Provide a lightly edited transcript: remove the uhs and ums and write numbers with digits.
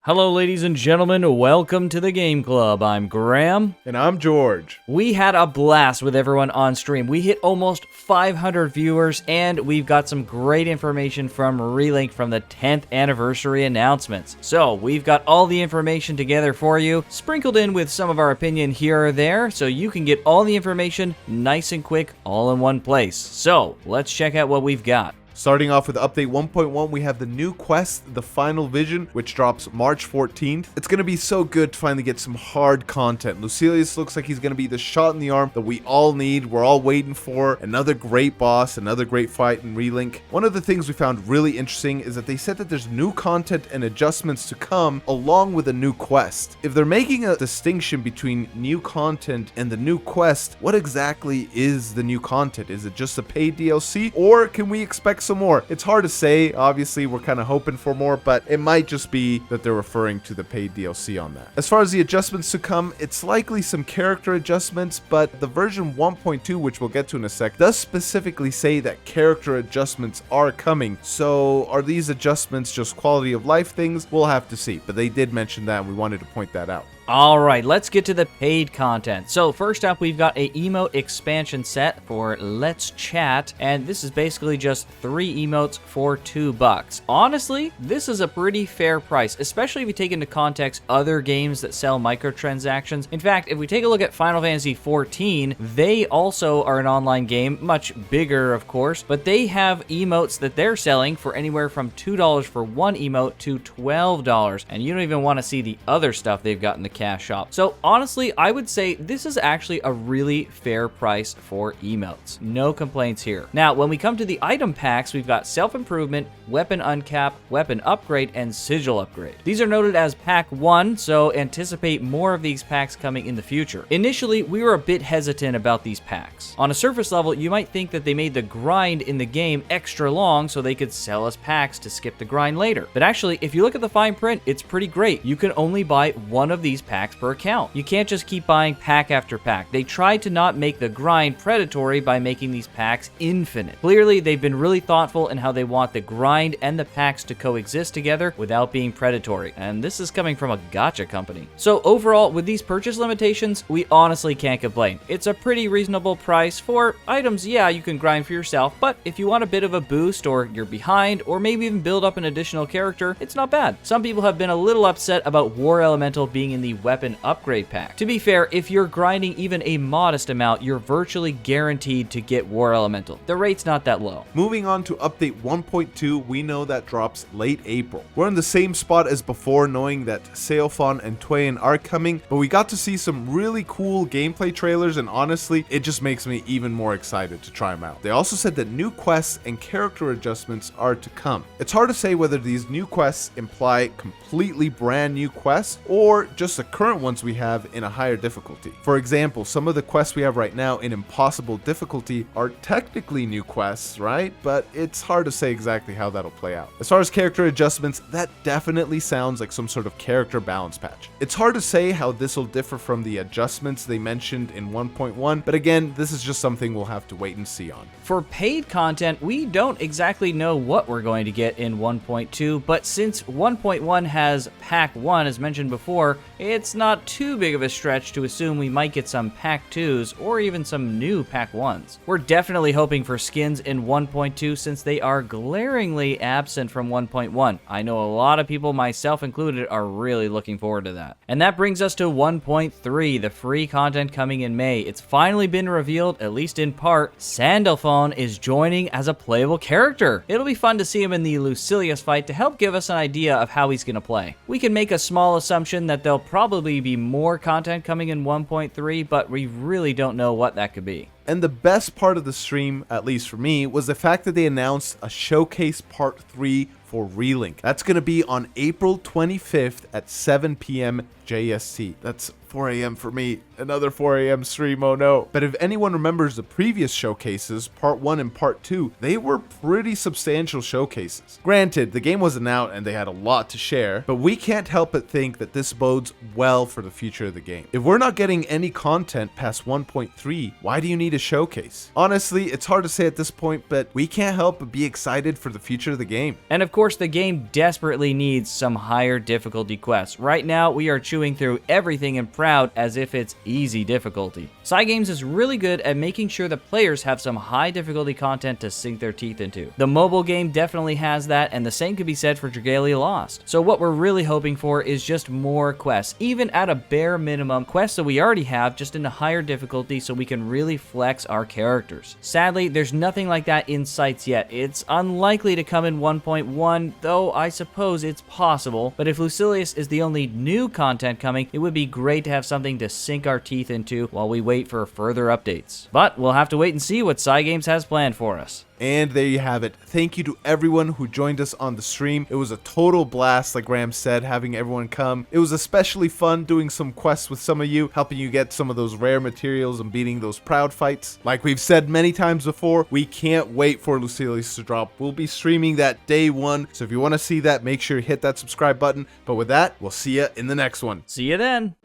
Hello, ladies and gentlemen. Welcome to the Game Club. I'm Graham. And I'm George. We had a blast with everyone on stream. We hit almost 500 viewers, and we've got some great information from Relink from the 10th anniversary announcements. So, we've got all the information together for you, sprinkled in with some of our opinion here or there, so you can get all the information nice and quick, all in one place. So, let's check out what we've got. Starting off with update 1.1, we have the new quest, The Final Vision, which drops March 14th. It's going to be so good to finally get some hard content. Lucilius looks like he's going to be the shot in the arm that we all need. We're all waiting for another great boss, another great fight in Relink. One of the things we found really interesting is that they said that there's new content and adjustments to come along with a new quest. If they're making a distinction between new content and the new quest, what exactly is the new content? Is it just a paid DLC, or can we expect some more? It's hard to say. Obviously, we're kind of hoping for more, but it might just be that they're referring to the paid DLC on that. As far as the adjustments to come, it's likely some character adjustments, but the version 1.2, which we'll get to in a sec, does specifically say that character adjustments are coming. So are these adjustments just quality of life things? We'll have to see, but they did mention that and we wanted to point that out. Alright, let's get to the paid content. So first up, we've got a emote expansion set for Let's Chat, and this is basically just 3 emotes for $2. Honestly, this is a pretty fair price, especially if you take into context other games that sell microtransactions. In fact, if we take a look at Final Fantasy XIV, they also are an online game, much bigger of course, but they have emotes that they're selling for anywhere from $2 for one emote to $12, and you don't even want to see the other stuff they've got in the cash shop. So honestly, I would say this is actually a really fair price for emotes. No complaints here. Now, when we come to the item packs, we've got self-improvement, weapon uncap, weapon upgrade, and sigil upgrade. These are noted as pack 1, so anticipate more of these packs coming in the future. Initially, we were a bit hesitant about these packs. On a surface level, you might think that they made the grind in the game extra long so they could sell us packs to skip the grind later. But actually, if you look at the fine print, it's pretty great. You can only buy one of these packs per account. You can't just keep buying pack after pack. They tried to not make the grind predatory by making these packs infinite. Clearly, they've been really thoughtful in how they want the grind and the packs to coexist together without being predatory, and this is coming from a gacha company. So overall, with these purchase limitations, we honestly can't complain. It's a pretty reasonable price for items. Yeah, you can grind for yourself, but if you want a bit of a boost, or you're behind, or maybe even build up an additional character, it's not bad. Some people have been a little upset about War Elemental being in the weapon upgrade pack. To be fair, if you're grinding even a modest amount, you're virtually guaranteed to get War Elemental. The rate's not that low. Moving on to update 1.2, we know that drops late April. We're in the same spot as before, knowing that Seofon and Tweyen are coming, but we got to see some really cool gameplay trailers, and honestly, it just makes me even more excited to try them out. They also said that new quests and character adjustments are to come. It's hard to say whether these new quests imply completely brand new quests or just the current ones we have in a higher difficulty. For example, some of the quests we have right now in impossible difficulty are technically new quests, right? But it's hard to say exactly how that'll play out. As far as character adjustments, that definitely sounds like some sort of character balance patch. It's hard to say how this will differ from the adjustments they mentioned in 1.1, but again, this is just something we'll have to wait and see on. For paid content, we don't exactly know what we're going to get in 1.2, but since 1.1 has pack 1 as mentioned before, it's not too big of a stretch to assume we might get some pack 2s or even some new pack 1s. We're definitely hoping for skins in 1.2 since they are glaringly absent from 1.1. I know a lot of people, myself included, are really looking forward to that. And that brings us to 1.3, the free content coming in May. It's finally been revealed, at least in part. Sandalphon is joining as a playable character. It'll be fun to see him in the Lucilius fight to help give us an idea of how he's gonna play. We can make a small assumption that there'll probably be more content coming in 1.3, but we really don't know what that could be. And the best part of the stream, at least for me, was the fact that they announced a showcase part 3 for Relink. That's going to be on April 25th at 7 p.m. JST. That's 4 a.m. for me. Another 4 a.m. stream, oh no. But if anyone remembers the previous showcases, part 1 and part 2, they were pretty substantial showcases. Granted, the game wasn't out and they had a lot to share, but we can't help but think that this bodes well for the future of the game. If we're not getting any content past 1.3, why do you need a showcase? Honestly, it's hard to say at this point, but we can't help but be excited for the future of the game. And of course, the game desperately needs some higher difficulty quests. Right now, we are chewing through everything and proud as if it's easy difficulty. Cygames is really good at making sure the players have some high difficulty content to sink their teeth into. The mobile game definitely has that, and the same could be said for Dragalia Lost. So what we're really hoping for is just more quests, even at a bare minimum, quests that we already have, just in a higher difficulty so we can really flex our characters. Sadly, there's nothing like that in sights yet. It's unlikely to come in 1.1, though I suppose it's possible. But if Lucilius is the only new content coming, it would be great to have something to sink our teeth into while we wait for further updates. But we'll have to wait and see what Cygames has planned for us. And there you have it. Thank you to everyone who joined us on the stream. It was a total blast, like Graham said, having everyone come. It was especially fun doing some quests with some of you, helping you get some of those rare materials and beating those proud fights. Like we've said many times before, we can't wait for Lucilius to drop. We'll be streaming that day 1, so if you want to see that, make sure you hit that subscribe button. But with that, we'll see you in the next one. See you then.